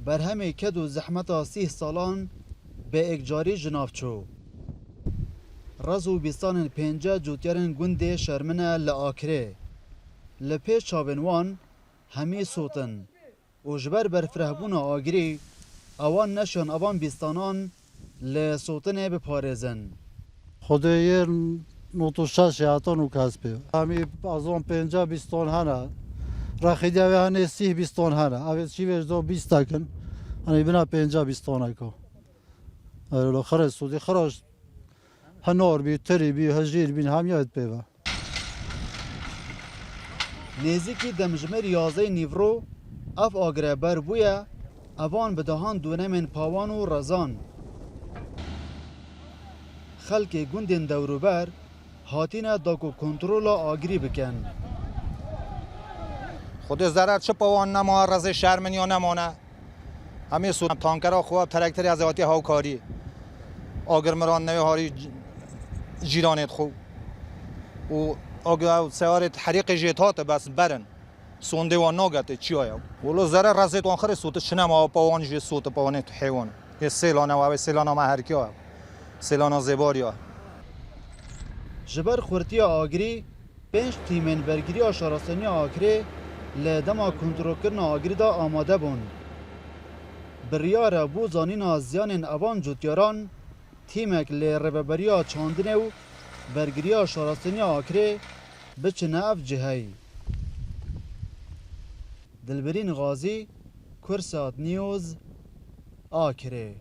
برهمی کد و زحمت 30 سالان به اکجاری جناب چو. رزو بیستان پینجا جوتیارن گنده شرمنه لآکره. لپیش چاونوان همی سوتن. و جبر برفرهبون آگری اوان نشان اوان بیستانان لسوتنه بپارزن. خدای نوتوشش یاتون و کسبه. همی از اون 50 بیستان هنه. رخیدی اوه هنه 30 بیستان هنه. اوه چی ویش دو 20 تکن. هنه بنا 50 بیستان اکو. اولو خرج سودی خرج هنور بی تری بی هجیر بی همیت بیوه. نزیکی دمجمر 11 نیورو اف آگره بر بویا اوان بدهان دونمن پاوان و رزان. خلک گوندن دوروبر هاتینا داکو کنترول آگری بکن. خود ضرر چه پوان نما رز شرمن یا نمانه همه سود تانکرها خواب ترکتری از آتی هاوکاری آگر مران نوی هاری جیرانت خوب و آگر سوارت حریق جیتات بس برن سونده و ناگته چی آیا ولو ضرر رزت آخر سوت چنما پوان جی سوت پوانت حیوان یه سیلانه و سیلانه محرکی ها سیلانه زباری ها جبر خورتی آگری 5 تیمن برگیری آشارستانی آگری لدما کنترل کرن آگری دا آماده بون. بریار بو زانین زیان اوان جوتیاران تیمک لرببریا چاندنه و برگیری آشارستانی آگری بچنه اف جهی. دلبرین غازی کرسات نیوز آکره.